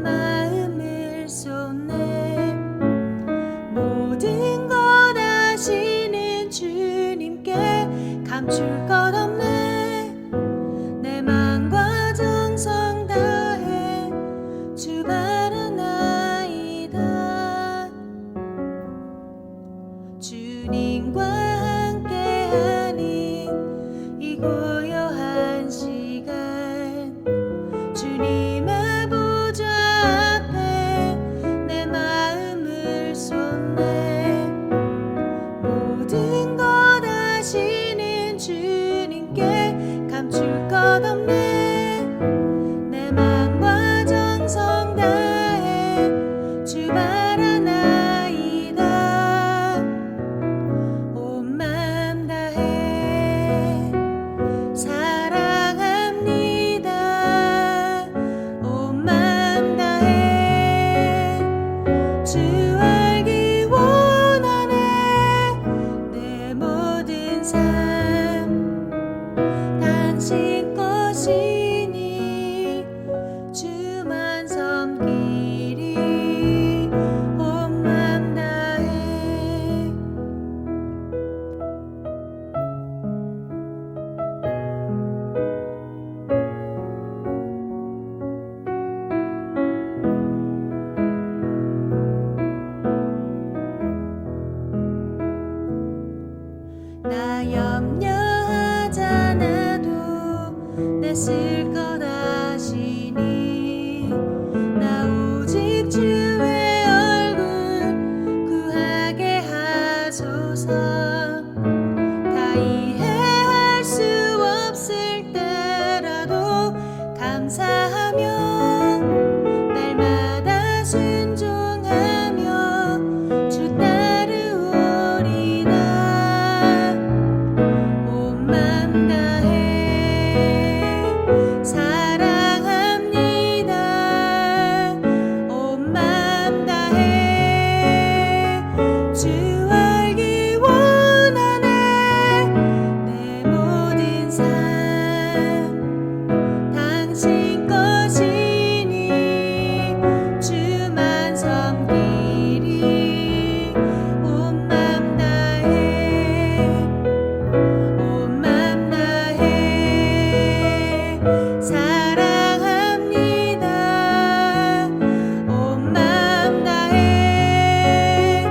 마음을 쏟네. 모든 것 아시는 주님께 감출 것 없네. 내 맘과 정성 다해 주 바라나이다. 주님과 함께하는 이 고요한 시간, 주님의 보좌 앞에 내 마음을 쏟네. 모든 것 아시는 주님께 감출 것 없네. 내 맘과 정성 다해 주 바라나이다. 온 맘 다해 사랑합니다. 온 맘 다해 주 알기 원하네. 내 모든 삶 당신 것이니 주만 섬기리. 온 맘 다해. 나 염려하잖아도 내 쓸 것 아시니. 나 오직 주의 얼굴 구하게 하소서. 다 이해할 수 없을 때라도 감사하며 날마다 순종하며 주 따르오리라. 온 맘 다해 사랑합니다. 온 맘 다해 주 알기 원하네. 내 모든 삶 당신 것이니 주만 섬기리. 온 맘 다해 온 맘 다해 사랑합니다. 온 맘 다해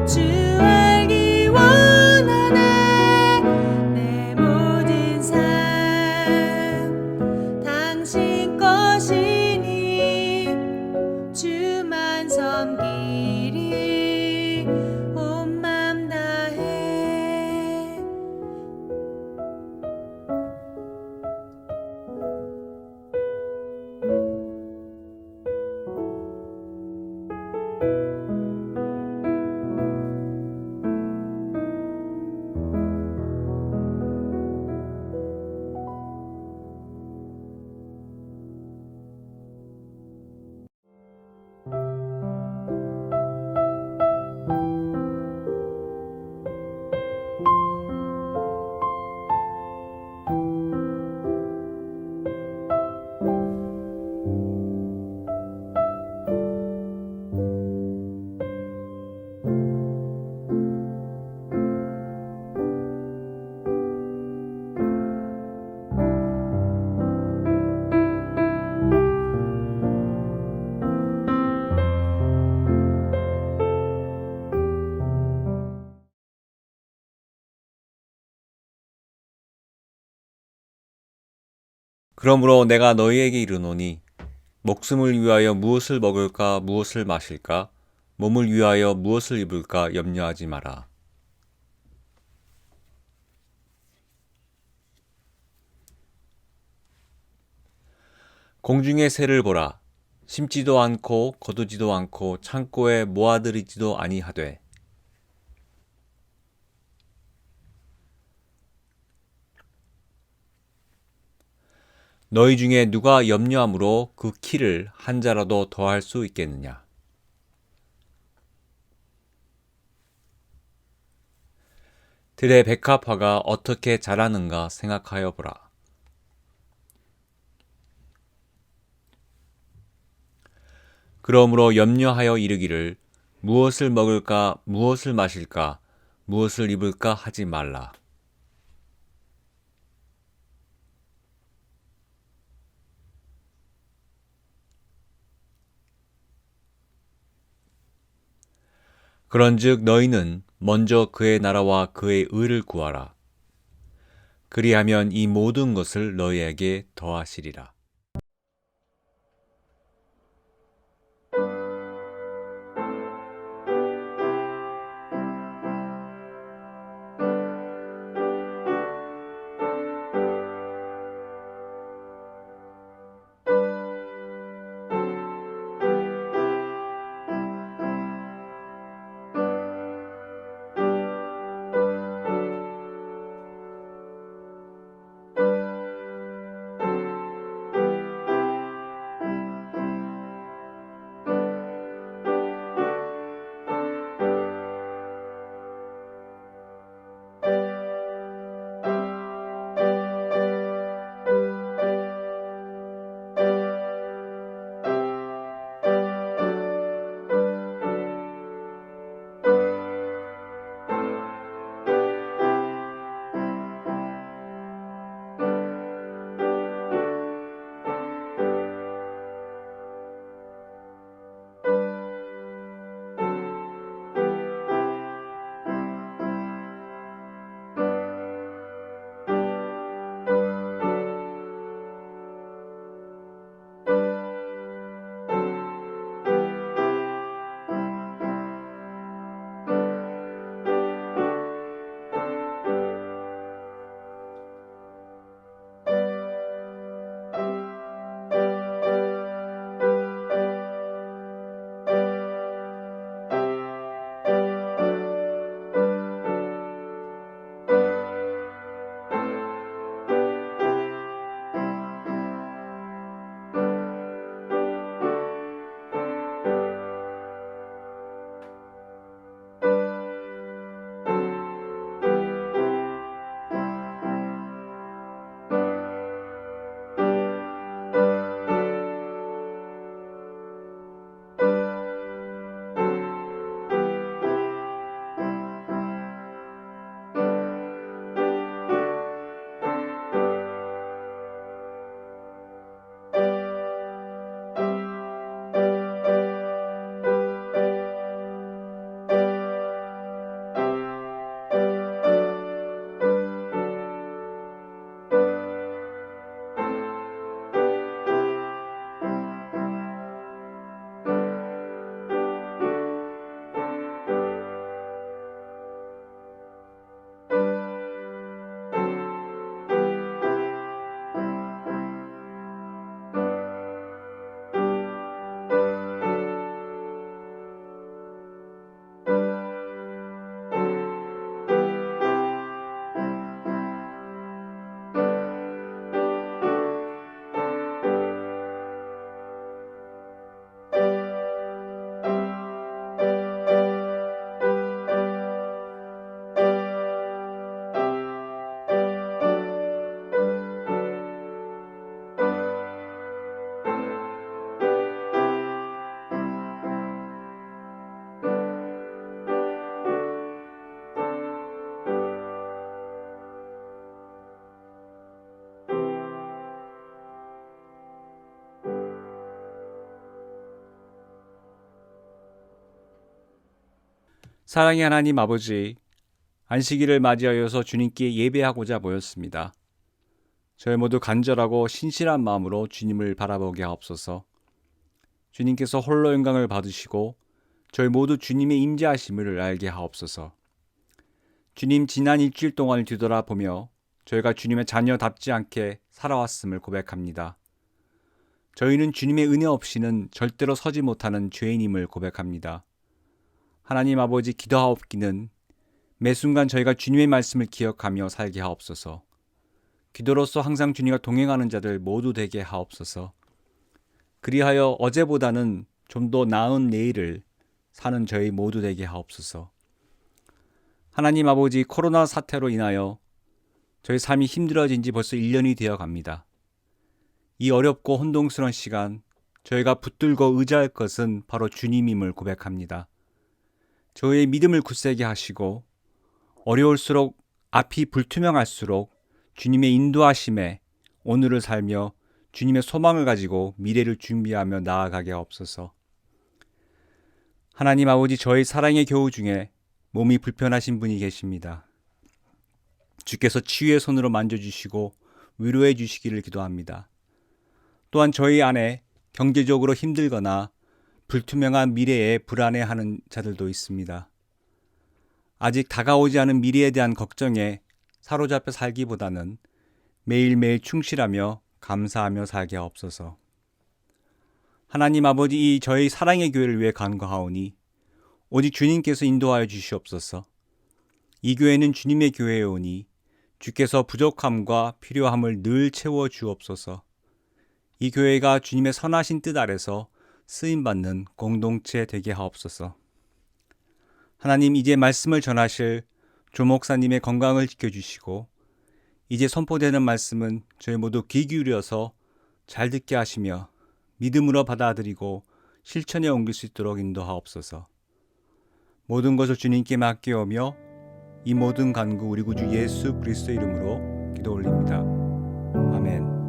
주 알기 원하네. 내 모든 삶 당신 것이니 주만 섬기리. 온 맘 다해. 그러므로 내가 너희에게 이르노니 목숨을 위하여 무엇을 먹을까 무엇을 마실까 몸을 위하여 무엇을 입을까 염려하지 마라. 공중의 새를 보라. 심지도 않고 거두지도 않고 창고에 모아들이지도 아니하되 너희 중에 누가 염려함으로 그 키를 한 자라도 더할 수 있겠느냐? 들의 백합화가 어떻게 자라는가 생각하여 보라. 그러므로 염려하여 이르기를 무엇을 먹을까, 무엇을 마실까, 무엇을 입을까 하지 말라. 그런즉 너희는 먼저 그의 나라와 그의 의를 구하라. 그리하면 이 모든 것을 너희에게 더하시리라. 사랑의 하나님 아버지, 안식일을 맞이하여서 주님께 예배하고자 모였습니다. 저희 모두 간절하고 신실한 마음으로 주님을 바라보게 하옵소서. 주님께서 홀로 영광을 받으시고 저희 모두 주님의 임재하심을 알게 하옵소서. 주님, 지난 일주일 동안을 뒤돌아보며 저희가 주님의 자녀답지 않게 살아왔음을 고백합니다. 저희는 주님의 은혜 없이는 절대로 서지 못하는 죄인임을 고백합니다. 하나님 아버지, 기도하옵기는 매 순간 저희가 주님의 말씀을 기억하며 살게 하옵소서. 기도로서 항상 주님과 동행하는 자들 모두 되게 하옵소서. 그리하여 어제보다는 좀 더 나은 내일을 사는 저희 모두 되게 하옵소서. 하나님 아버지, 코로나 사태로 인하여 저희 삶이 힘들어진 지 벌써 1년이 되어 갑니다. 이 어렵고 혼동스러운 시간 저희가 붙들고 의지할 것은 바로 주님임을 고백합니다. 저희의 믿음을 굳세게 하시고 어려울수록 앞이 불투명할수록 주님의 인도하심에 오늘을 살며 주님의 소망을 가지고 미래를 준비하며 나아가게 하옵소서. 하나님 아버지, 저희 사랑의 교우 중에 몸이 불편하신 분이 계십니다. 주께서 치유의 손으로 만져주시고 위로해 주시기를 기도합니다. 또한 저희 안에 경제적으로 힘들거나 불투명한 미래에 불안해하는 자들도 있습니다. 아직 다가오지 않은 미래에 대한 걱정에 사로잡혀 살기보다는 매일매일 충실하며 감사하며 살게 하옵소서. 하나님 아버지, 이 저희 사랑의 교회를 위해 간구하오니 오직 주님께서 인도하여 주시옵소서. 이 교회는 주님의 교회이오니 주께서 부족함과 필요함을 늘 채워 주옵소서. 이 교회가 주님의 선하신 뜻 아래서 쓰임받는 공동체 되게 하옵소서. 하나님, 이제 말씀을 전하실 조 목사님의 건강을 지켜주시고 이제 선포되는 말씀은 저희 모두 귀 기울여서 잘 듣게 하시며 믿음으로 받아들이고 실천에 옮길 수 있도록 인도하옵소서. 모든 것을 주님께 맡겨오며 이 모든 간구 우리 구주 예수 그리스도 이름으로 기도 올립니다. 아멘.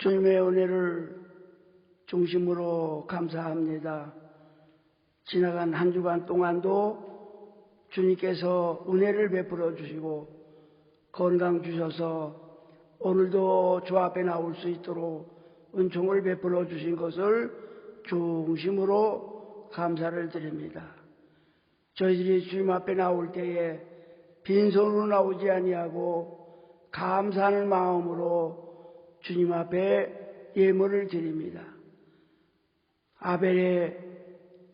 주님의 은혜를 중심으로 감사합니다. 지나간 한 주간 동안도 주님께서 은혜를 베풀어 주시고 건강 주셔서 오늘도 주 앞에 나올 수 있도록 은총을 베풀어 주신 것을 중심으로 감사를 드립니다. 저희들이 주님 앞에 나올 때에 빈손으로 나오지 아니하고 감사하는 마음으로 주님 앞에 예물을 드립니다. 아벨의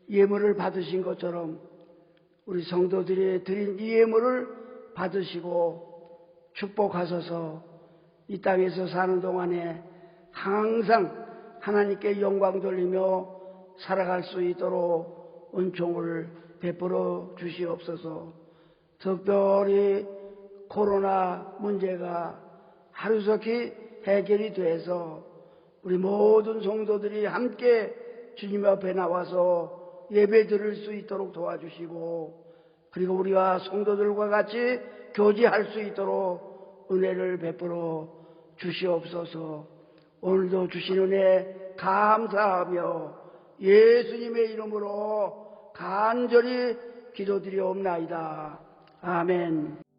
예물을 받으신 것처럼 우리 성도들이 드린 이 예물을 받으시고 축복하셔서 이 땅에서 사는 동안에 항상 하나님께 영광 돌리며 살아갈 수 있도록 은총을 베풀어 주시옵소서. 특별히 코로나 문제가 하루속히 해결이 돼서 우리 모든 성도들이 함께 주님 앞에 나와서 예배 드릴 수 있도록 도와주시고, 그리고 우리가 성도들과 같이 교제할 수 있도록 은혜를 베풀어 주시옵소서. 오늘도 주신 은혜 감사하며 예수님의 이름으로 간절히 기도드리옵나이다. 아멘.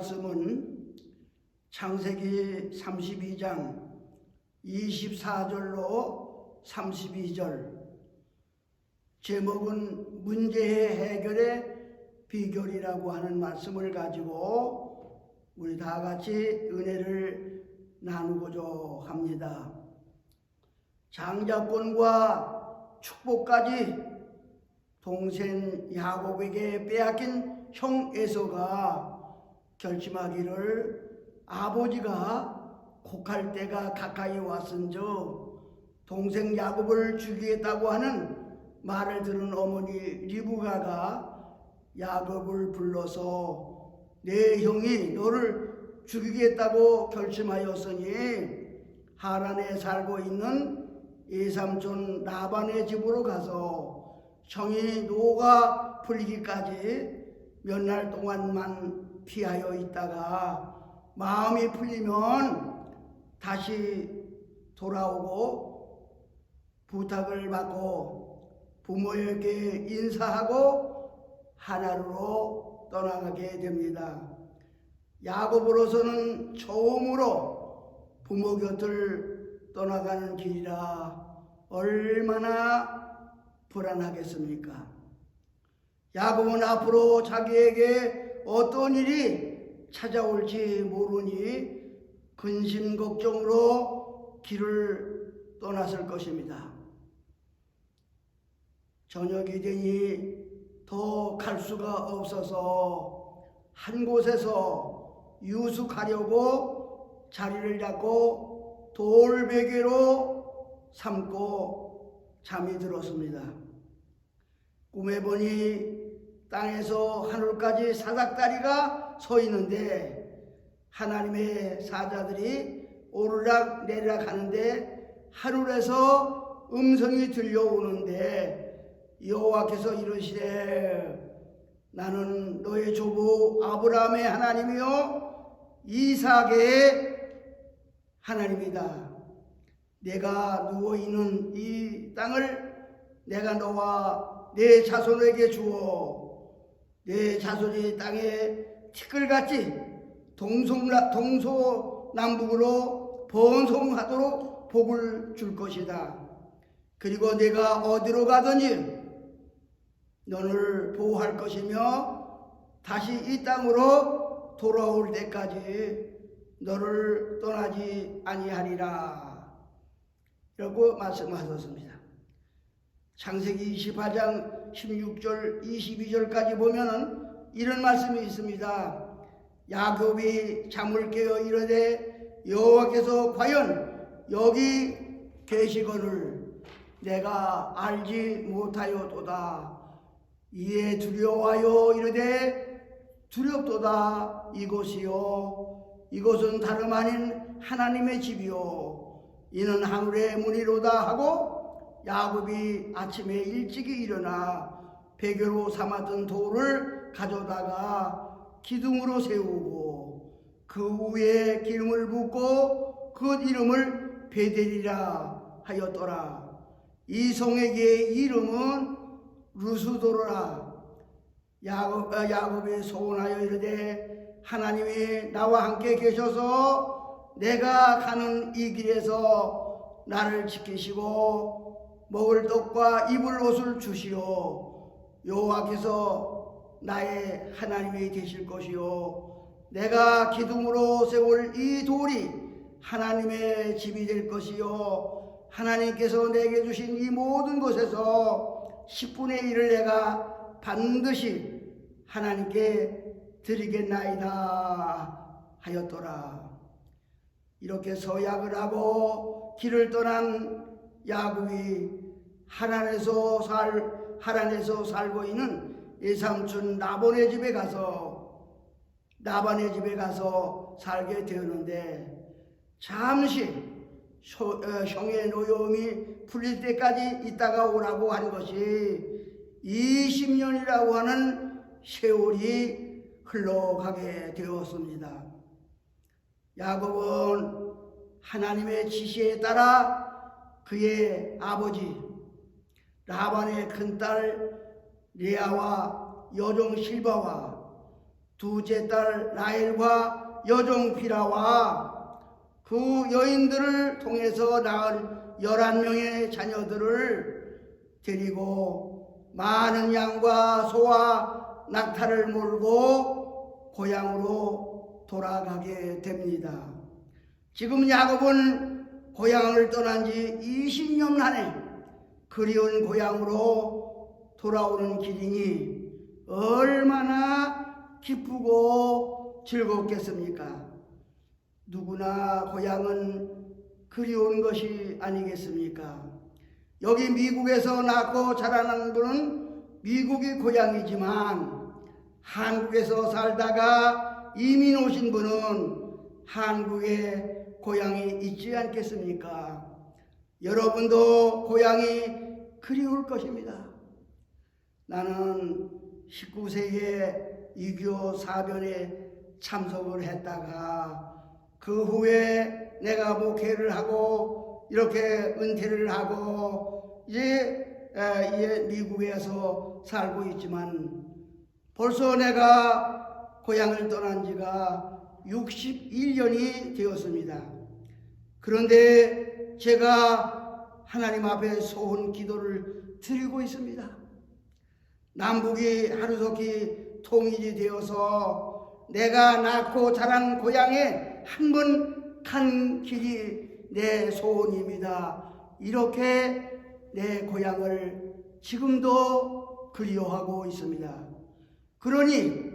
말씀은 창세기 32장 24절로 32절, 제목은 문제의 해결의 비결이라고 하는 말씀을 가지고 우리 다 같이 은혜를 나누고자 합니다. 장자권과 축복까지 동생 야곱에게 빼앗긴 형 에서가 결심하기를 아버지가 곡할 때가 가까이 왔은즉 동생 야곱을 죽이겠다고 하는 말을 들은 어머니 리브가가 야곱을 불러서 내 형이 너를 죽이겠다고 결심하였으니 하란에 살고 있는 외삼촌 라반의 집으로 가서 형이 노가 풀리기까지 몇 날 동안만 피하여 있다가 마음이 풀리면 다시 돌아오고 부탁을 받고 부모에게 인사하고 하나루로 떠나가게 됩니다. 야곱으로서는 처음으로 부모 곁을 떠나가는 길이라 얼마나 불안하겠습니까? 야곱은 앞으로 자기에게 어떤 일이 찾아올지 모르니 근심 걱정으로 길을 떠났을 것입니다. 저녁이 되니 더 갈 수가 없어서 한 곳에서 유숙하려고 자리를 잡고 돌베개로 삼고 잠이 들었습니다. 꿈에 보니 땅에서 하늘까지 사닥다리가 서 있는데 하나님의 사자들이 오르락 내리락 하는데 하늘에서 음성이 들려오는데 여호와께서 이르시되 나는 너의 조부 아브라함의 하나님이요 이삭의 하나님이다. 내가 누워있는 이 땅을 내가 너와 내 자손에게 주어 내 자손이 땅에 티끌같이 동서남북으로 번성하도록 복을 줄 것이다. 그리고 내가 어디로 가든지 너를 보호할 것이며 다시 이 땅으로 돌아올 때까지 너를 떠나지 아니하리라. 라고 말씀하셨습니다. 창세기 28장 16절 22절까지 보면은 이런 말씀이 있습니다. 야곱이 잠을 깨어 이르되 여호와께서 과연 여기 계시거늘 내가 알지 못하였도다. 이에 두려워하여 이르되 두렵도다. 이곳이요 이곳은 다름 아닌 하나님의 집이요 이는 하늘의 문이로다 하고 야곱이 아침에 일찍이 일어나 베개로 삼았던 돌을 가져다가 기둥으로 세우고 그 위에 기름을 붓고 그 이름을 베델이라 하였더라. 이 성에게 이름은 루스도로라. 야곱이 소원하여 이르되 하나님이 나와 함께 계셔서 내가 가는 이 길에서 나를 지키시고 먹을 떡과 입을 옷을 주시오. 여호와께서 나의 하나님이 되실 것이요 내가 기둥으로 세울 이 돌이 하나님의 집이 될 것이요 하나님께서 내게 주신 이 모든 것에서 10분의 1을 내가 반드시 하나님께 드리겠나이다 하였더라. 이렇게 서약을 하고 길을 떠난 야곱이 하란에서 살고 있는 외삼촌 라반의 집에 가서 살게 되었는데 잠시 형의 노여움이 풀릴 때까지 있다가 오라고 한 것이 20년이라고 하는 세월이 흘러가게 되었습니다. 야곱은 하나님의 지시에 따라 그의 아버지 라반의 큰딸 레아와 여종 실바와 둘째 딸 라헬과 여종 비라와 그 여인들을 통해서 낳은 11명의 자녀들을 데리고 많은 양과 소와 낙타를 몰고 고향으로 돌아가게 됩니다. 지금 야곱은 고향을 떠난 지 20년 만에 그리운 고향으로 돌아오는 길이니 얼마나 기쁘고 즐겁겠습니까? 누구나 고향은 그리운 것이 아니겠습니까? 여기 미국에서 낳고 자라난 분은 미국이 고향이지만 한국에서 살다가 이민 오신 분은 한국에 고향이 있지 않겠습니까? 여러분도 고향이 그리울 것입니다. 나는 19세에 6.25 사변에 참석을 했다가 그 후에 내가 목회를 하고 이렇게 은퇴를 하고 이제 미국에서 살고 있지만 벌써 내가 고향을 떠난 지가 61년이 되었습니다. 그런데 제가 하나님 앞에 소원 기도를 드리고 있습니다. 남북이 하루속히 통일이 되어서 내가 낳고 자란 고향에 한 번 간 길이 내 소원입니다. 이렇게 내 고향을 지금도 그리워하고 있습니다. 그러니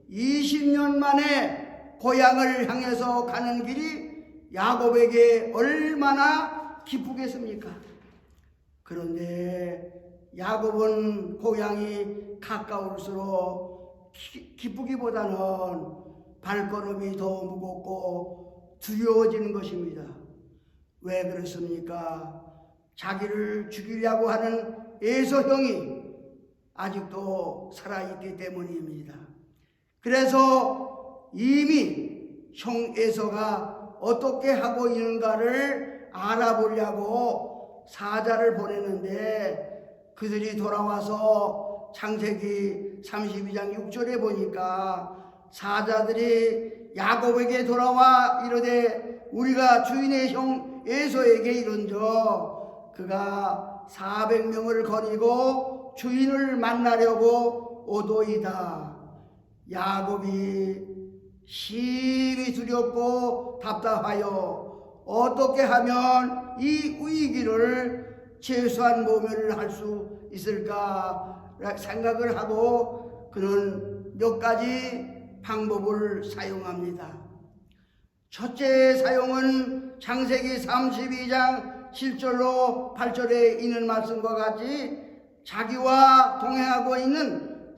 20년 만에 고향을 향해서 가는 길이 야곱에게 얼마나 기쁘겠습니까? 그런데 야곱은 고향이 가까울수록 기쁘기보다는 발걸음이 더 무겁고 두려워지는 것입니다. 왜 그렇습니까? 자기를 죽이려고 하는 에서 형이 아직도 살아있기 때문입니다. 그래서 이미 형 에서가 어떻게 하고 있는가를 알아보려고 사자를 보내는데 그들이 돌아와서 창세기 32장 6절에 보니까 사자들이 야곱에게 돌아와 이르되 우리가 주인의 형 에서에게 이른저 그가 400명을 거느리고 주인을 만나려고 오도이다. 야곱이 심히 두렵고 답답하여 어떻게 하면 이 위기를 최소한 모면을 할 수 있을까 생각을 하고 그는 몇 가지 방법을 사용합니다. 첫째 사용은 창세기 32장 7절로 8절에 있는 말씀과 같이 자기와 동행하고 있는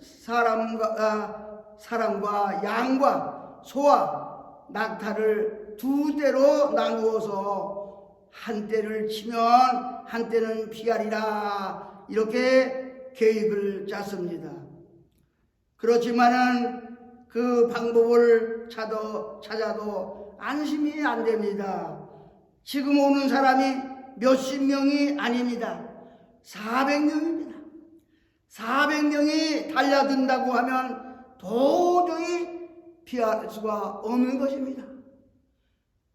사람과 양과 소와 낙타를 두 대로 나누어서 한 대를 치면 한 대는 피하리라 이렇게 계획을 짰습니다. 그렇지만은 그 방법을 찾아도 안심이 안 됩니다. 지금 오는 사람이 몇십 명이 아닙니다. 400명입니다. 400명이 달려든다고 하면 도저히 피할 수가 없는 것입니다.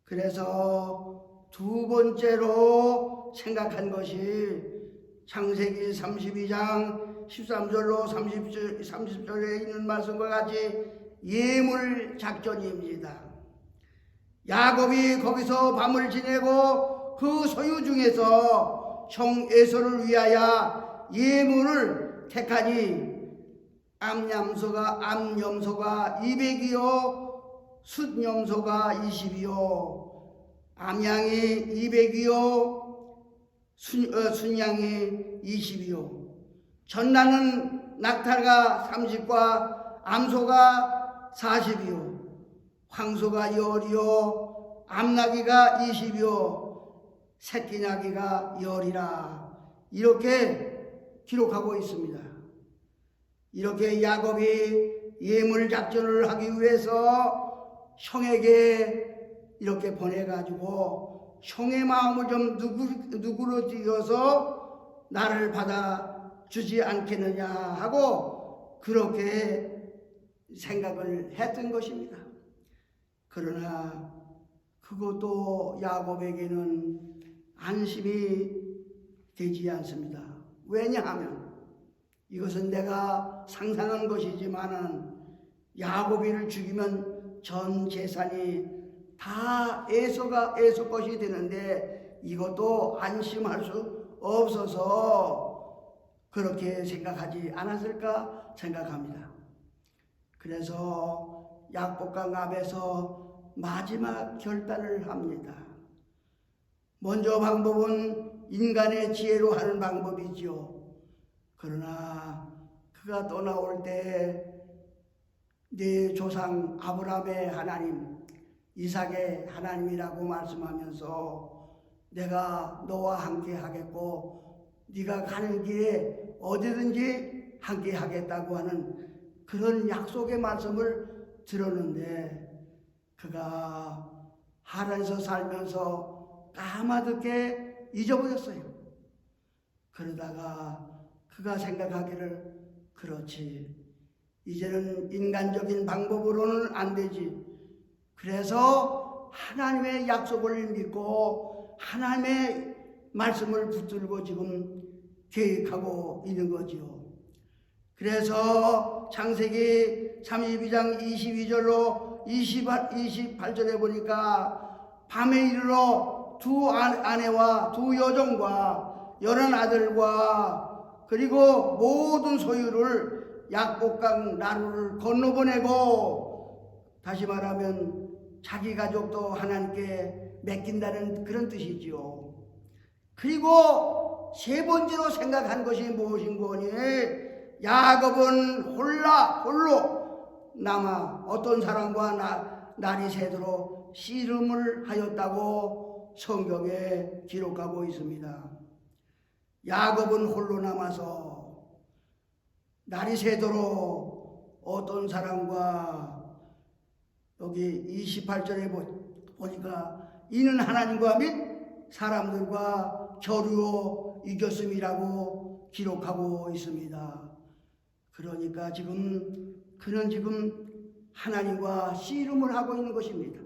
그래서 두 번째로 생각한 것이 창세기 32장 13절로 30절에 있는 말씀과 같이 예물 작전입니다. 야곱이 거기서 밤을 지내고 그 소유 중에서 형 에서를 위하여 예물을 택하니 암염소가 200이요 숫염소가 20이요 암양이 200이요 순양이 20이요 전나는 낙타가 30과 암소가 40이요 황소가 10이요 암나귀가 20이요 새끼나귀가 10이라 이렇게 기록하고 있습니다. 이렇게 야곱이 예물 작전을 하기 위해서 형에게 이렇게 보내가지고 형의 마음을 좀 누그러뜨려서 나를 받아주지 않겠느냐 하고 그렇게 생각을 했던 것입니다. 그러나 그것도 야곱에게는 안심이 되지 않습니다. 왜냐하면 이것은 내가 상상한 것이지만은 야곱이를 죽이면 전 재산이 다 에서 것이 되는데 이것도 안심할 수 없어서 그렇게 생각하지 않았을까 생각합니다. 그래서 약복강 앞에서 마지막 결단을 합니다. 먼저 방법은 인간의 지혜로 하는 방법이지요. 그러나 그가 떠나올 때 네 조상 아브라함의 하나님, 이삭의 하나님이라고 말씀하면서 내가 너와 함께 하겠고 네가 가는 길에 어디든지 함께 하겠다고 하는 그런 약속의 말씀을 들었는데 그가 하란에서 살면서 까마득히 잊어버렸어요. 그러다가 그가 생각하기를 그렇지, 이제는 인간적인 방법으로는 안 되지. 그래서 하나님의 약속을 믿고 하나님의 말씀을 붙들고 지금 계획하고 있는 거지요. 그래서 창세기 32장 22절로 28절에 보니까 밤에 이르러 두 아내와 두 여종과 11 아들과 그리고 모든 소유를 약복강 나루를 건너보내고, 다시 말하면 자기 가족도 하나님께 맡긴다는 그런 뜻이지요. 그리고 세 번째로 생각한 것이 무엇인 거니? 야곱은 홀로 남아 어떤 사람과 날이 새도록 씨름을 하였다고 성경에 기록하고 있습니다. 야곱은 홀로 남아서 날이 새도록 어떤 사람과, 여기 28절에 보니까 이는 하나님과 및 사람들과 겨루어 이겼음이라고 기록하고 있습니다. 그러니까 그는 지금 하나님과 씨름을 하고 있는 것입니다.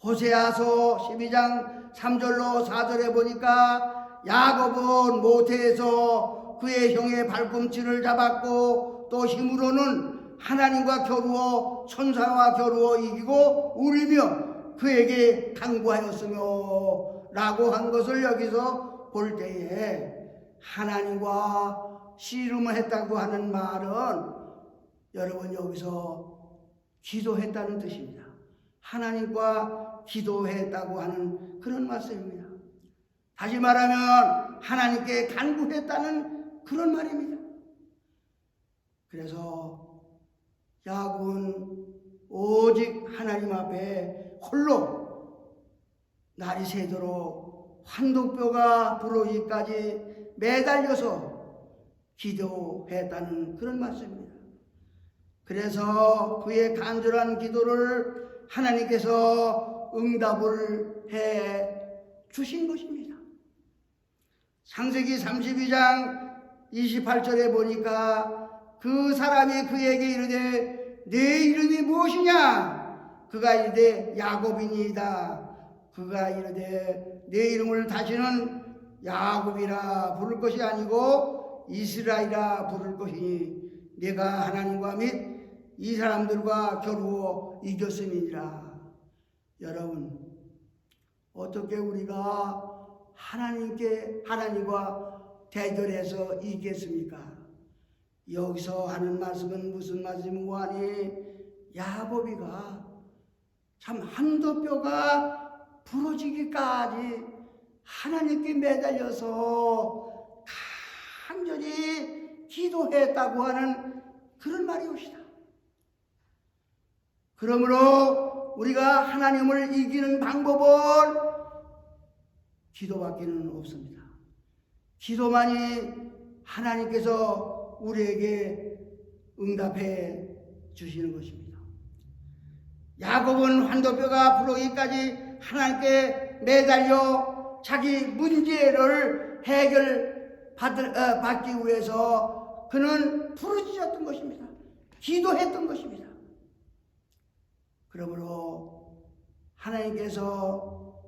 호세아서 12장 3절로 4절에 보니까 야곱은 모태에서 그의 형의 발꿈치를 잡았고 또 힘으로는 하나님과 겨루어 천사와 겨루어 이기고 울리며 그에게 강구하였으며 라고 한 것을 여기서 볼 때에 하나님과 씨름을 했다고 하는 말은 여러분 여기서 기도했다는 뜻입니다. 하나님과 기도했다고 하는 그런 말씀입니다. 다시 말하면 하나님께 간구했다는 그런 말입니다. 그래서 야곱은 오직 하나님 앞에 홀로 날이 새도록 환도뼈가 부러지기까지 매달려서 기도했다는 그런 말씀입니다. 그래서 그의 간절한 기도를 하나님께서 응답을 해 주신 것입니다. 창세기 32장 28절에 보니까 그 사람이 그에게 이르되 네 이름이 무엇이냐? 그가 이르되 야곱이니이다. 그가 이르되 네 이름을 다시는 야곱이라 부를 것이 아니고 이스라엘이라 부를 것이니 내가 하나님과 및 이 사람들과 겨루어 이겼음이니라. 여러분, 어떻게 우리가 하나님과 대결해서 이기겠습니까? 여기서 하는 말씀은 무슨 말씀인고 하니 야곱이가 참 한도뼈가 부러지기까지 하나님께 매달려서 간절히 기도했다고 하는 그런 말이옵시다. 그러므로 우리가 하나님을 이기는 방법은 기도밖에는 없습니다. 기도만이 하나님께서 우리에게 응답해 주시는 것입니다. 야곱은 환도뼈가 부러기까지 하나님께 매달려 자기 문제를 해결받기 위해서 그는 부르짖었던 것입니다. 기도했던 것입니다. 그러므로 하나님께서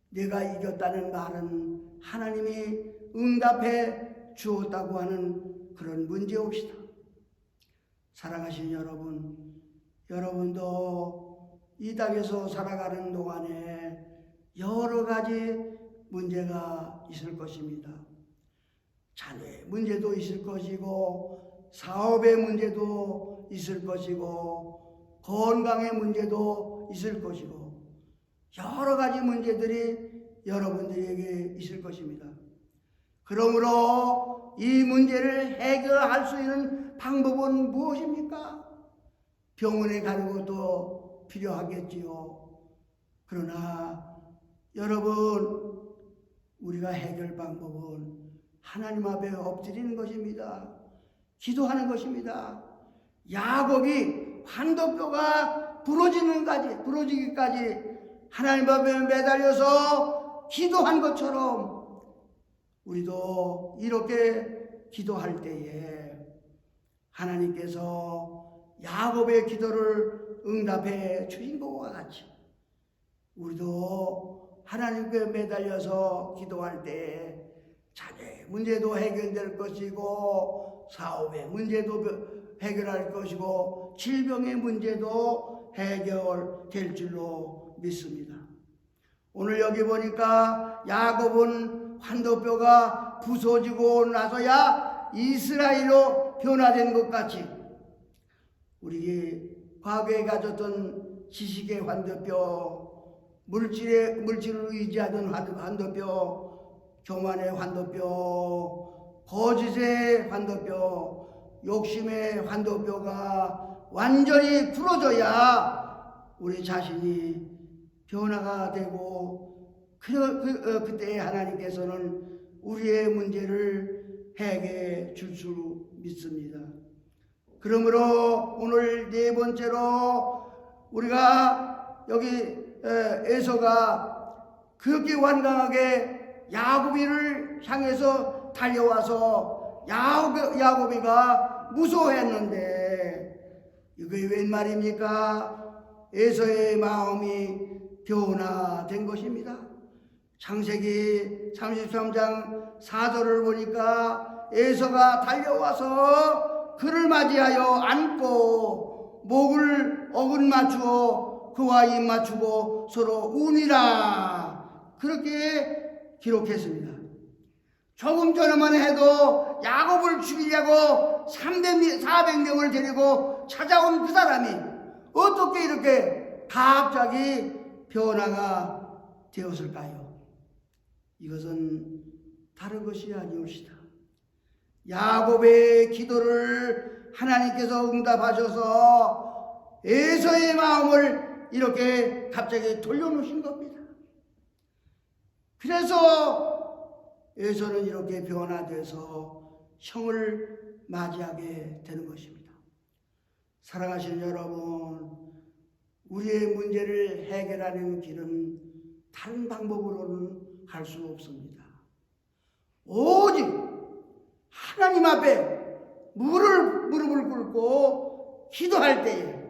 내가 이겼다는 말은 하나님이 응답해 주었다고 하는 그런 문제옵시다. 사랑하신 여러분, 여러분도 이 땅에서 살아가는 동안에 여러 가지 문제가 있을 것입니다. 자녀의 문제도 있을 것이고, 사업의 문제도 있을 것이고, 건강의 문제도 있을 것이고, 여러 가지 문제들이 여러분들에게 있을 것입니다. 그러므로 이 문제를 해결할 수 있는 방법은 무엇입니까? 병원에 가는 것도 필요하겠지요. 그러나 여러분, 우리가 해결 방법은 하나님 앞에 엎드리는 것입니다. 기도하는 것입니다. 야곱이 환도뼈가 부러지기까지 하나님 앞에 매달려서 기도한 것처럼 우리도 이렇게 기도할 때에 하나님께서 야곱의 기도를 응답해 주신 것과 같이 우리도 하나님께 매달려서 기도할 때 자녀의 문제도 해결될 것이고, 사업의 문제도 해결할 것이고, 질병의 문제도 해결될 줄로 믿습니다. 오늘 여기 보니까 야곱은 환도뼈가 부서지고 나서야 이스라엘로 변화된 것 같이 우리 과거에 가졌던 지식의 환도뼈, 물질을 의지하던 환도뼈, 교만의 환도뼈, 거짓의 환도뼈, 욕심의 환도뼈가 완전히 부러져야 우리 자신이 변화가 되고, 그때 하나님께서는 우리의 문제를 해결해 줄 수 믿습니다. 그러므로 오늘 네 번째로 우리가 여기 에서가 그렇게 완강하게 야곱이를 향해서 달려와서 야곱이가 무서워했는데 이게 웬 말입니까? 에서의 마음이 변화된 것입니다. 창세기 33장 4절을 보니까 에서가 달려와서 그를 맞이하여 안고 목을 어긋 맞추어 그와 입 맞추고 서로 우니라, 그렇게 기록했습니다. 조금 전에만 해도 야곱을 죽이려고 400명을 데리고 찾아온 그 사람이 어떻게 이렇게 갑자기 변화가 되었을까요? 이것은 다른 것이 아니옵시다. 야곱의 기도를 하나님께서 응답하셔서 에서의 마음을 이렇게 갑자기 돌려놓으신 겁니다. 그래서 에서는 이렇게 변화돼서 형을 맞이하게 되는 것입니다. 사랑하시는 여러분, 우리의 문제를 해결하는 길은 다른 방법으로는 할 수 없습니다. 오직 하나님 앞에 무릎을 꿇고 기도할 때에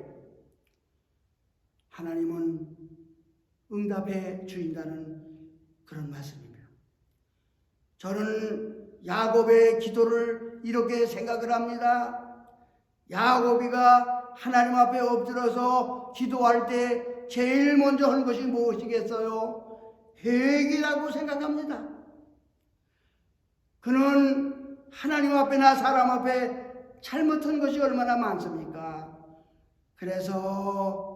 하나님은 응답해 주신다는 그런 말씀입니다. 저는 야곱의 기도를 이렇게 생각을 합니다. 야곱이가 하나님 앞에 엎드려서 기도할 때 제일 먼저 하는 것이 무엇이겠어요? 회개라고 생각합니다. 그는 하나님 앞에나 사람 앞에 잘못한 것이 얼마나 많습니까? 그래서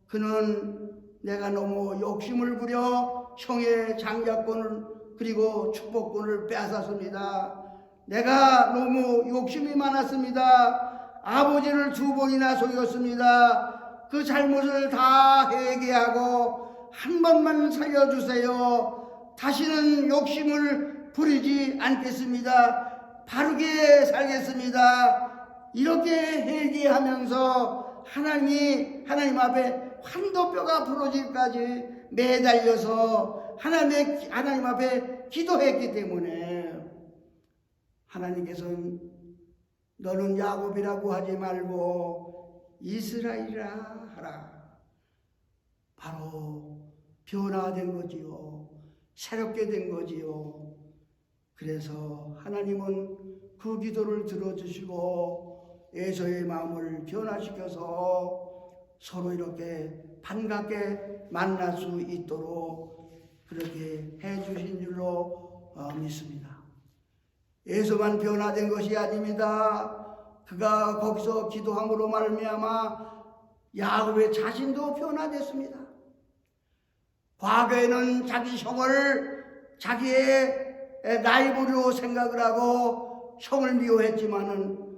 그는 내가 너무 욕심을 부려 형의 장자권을 그리고 축복권을 빼앗았습니다. 내가 너무 욕심이 많았습니다. 아버지를 2번이나 속였습니다. 그 잘못을 다 회개하고 한 번만 살려주세요. 다시는 욕심을 부리지 않겠습니다. 바르게 살겠습니다. 이렇게 회개하면서 하나님 앞에 환도뼈가 부러질까지 매달려서 하나님 앞에 기도했기 때문에 하나님께서는 너는 야곱이라고 하지 말고 이스라엘이라 하라. 바로 변화된 거지요. 새롭게 된 거지요. 그래서 하나님은 그 기도를 들어주시고 에서의 마음을 변화시켜서 서로 이렇게 반갑게 만날 수 있도록 그렇게 해주신 줄로 믿습니다. 에서만 변화된 것이 아닙니다. 그가 거기서 기도함으로 말미암아 야곱의 자신도 변화됐습니다. 과거에는 자기 형을 자기의 라이벌로 생각을 하고 형을 미워했지만은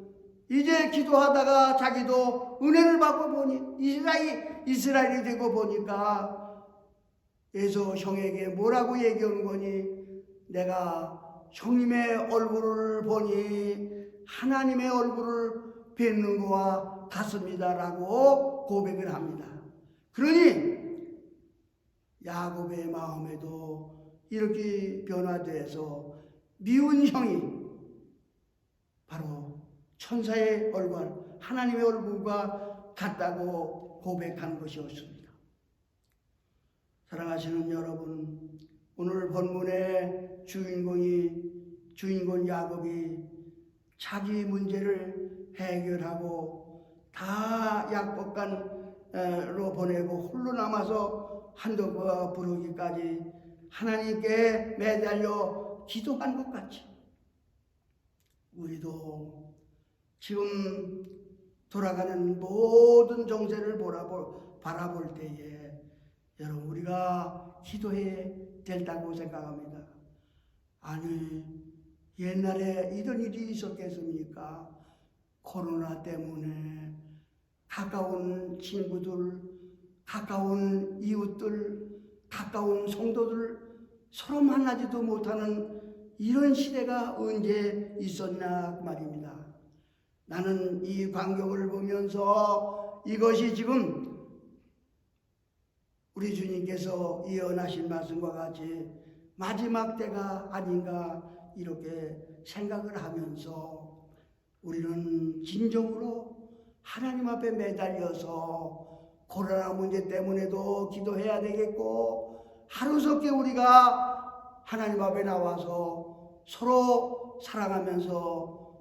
이제 기도하다가 자기도 은혜를 받고 보니 이스라엘이 되고 보니까 에서 형에게 뭐라고 얘기하는 거니? 내가 형님의 얼굴을 보니 하나님의 얼굴을 뵙는 거와 같습니다라고 고백을 합니다. 그러니 야곱의 마음에도 이렇게 변화돼서 미운 형이 바로 천사의 얼굴, 하나님의 얼굴과 같다고 고백한 것이었습니다. 사랑하시는 여러분, 오늘 본문의 주인공 야곱이 자기 문제를 해결하고 다 약복간으로 보내고 홀로 남아서 한독과 부르기까지 하나님께 매달려 기도한 것 같이 우리도 지금 돌아가는 모든 정세를 바라볼 때에 여러분 우리가 기도해야 된다고 생각합니다. 아니 옛날에 이런 일이 있었겠습니까? 코로나 때문에 가까운 친구들, 가까운 이웃들, 가까운 성도들 서로 만나지도 못하는 이런 시대가 언제 있었나 말입니다. 나는 이 광경을 보면서 이것이 지금 우리 주님께서 예언하신 말씀과 같이 마지막 때가 아닌가 이렇게 생각을 하면서 우리는 진정으로 하나님 앞에 매달려서 코로나 문제 때문에도 기도해야 되겠고 하루속히 우리가 하나님 앞에 나와서 서로 사랑하면서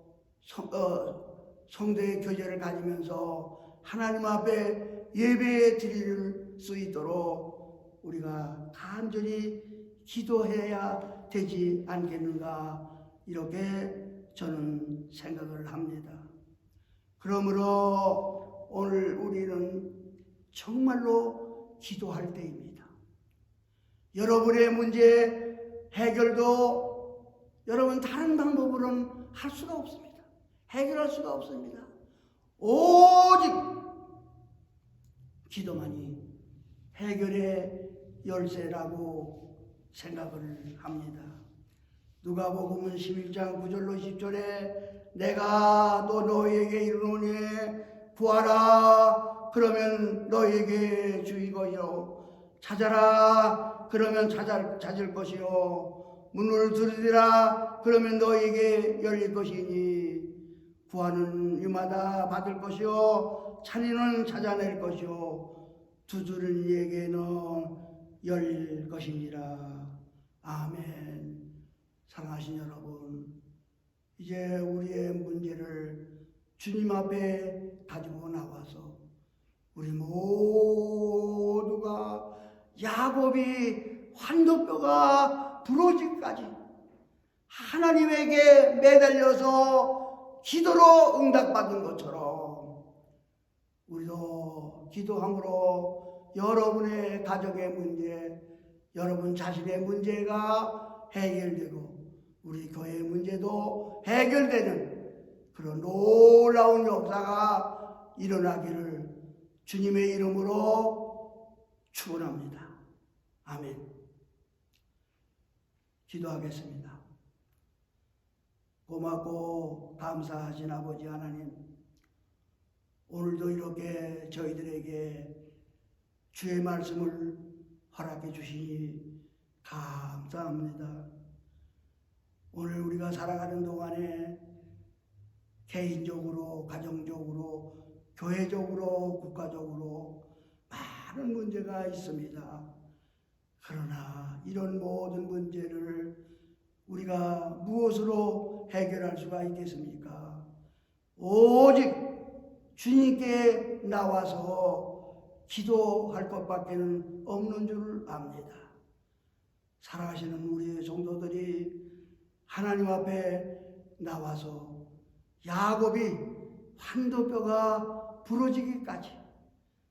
성도의 교제를 가지면서 하나님 앞에 예배 드릴 수 있도록 우리가 간절히 기도해야 되지 않겠는가 이렇게 저는 생각을 합니다. 그러므로 오늘 우리는 정말로 기도할 때입니다. 여러분의 문제 해결도 여러분 다른 방법으로는 할 수가 없습니다. 해결할 수가 없습니다. 오직 기도만이 해결의 열쇠라고 생각을 합니다. 누가복음 11장 9절로 10절에 내가 또 너희에게 이르노니 구하라 그러면 너희에게 주이고요 찾아라 그러면 찾을 것이요 문을 두드리라 그러면 너희에게 열릴 것이니 구하는 이마다 받을 것이요 찾는 찾아낼 것이요 두드리는 이에게는 열릴 것이니라. 아멘. 사랑하신 여러분, 이제 우리의 문제를 주님 앞에 가지고 나와서 우리 모두가 야곱이 환도뼈가 부러지기까지 하나님에게 매달려서 기도로 응답받은 것처럼 우리도 기도함으로 여러분의 가정의 문제, 여러분 자신의 문제가 해결되고 우리 교회의 문제도 해결되는 그런 놀라운 역사가 일어나기를 주님의 이름으로 축원합니다. 아멘. 기도하겠습니다. 고맙고 감사하신 아버지 하나님, 오늘도 이렇게 저희들에게 주의 말씀을 허락해 주시니 감사합니다. 오늘 우리가 살아가는 동안에 개인적으로, 가정적으로, 교회적으로, 국가적으로 많은 문제가 있습니다. 그러나 이런 모든 문제를 우리가 무엇으로 해결할 수가 있겠습니까? 오직 주님께 나와서 기도할 것밖에는 없는 줄 압니다. 사랑하시는 우리 성도들이 하나님 앞에 나와서 야곱이 환도뼈가 부러지기까지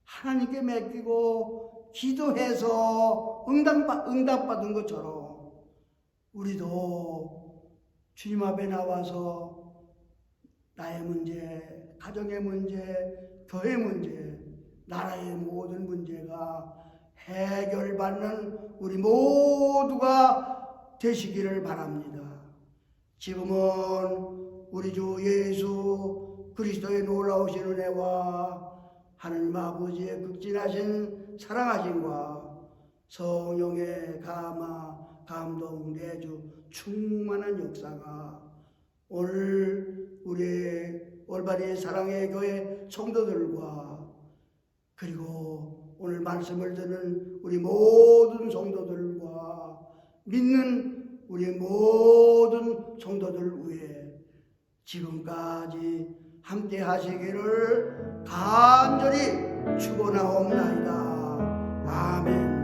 하나님께 맡기고 기도해서 응답받은 것처럼 우리도 주님 앞에 나와서 나의 문제, 가정의 문제, 교회 문제, 나라의 모든 문제가 해결받는 우리 모두가 되시기를 바랍니다. 지금은 우리 주 예수 그리스도의 놀라우신 은혜와 하나님 아버지의 극진하신 사랑하심과 성령의 감화, 감동, 내주, 충만한 역사가 오늘 우리의 올바리 사랑의 교회 성도들과 그리고 오늘 말씀을 듣는 우리 모든 성도들과 믿는 우리 모든 성도들 위해 지금까지 함께 하시기를 간절히 축원하옵나이다. 아멘.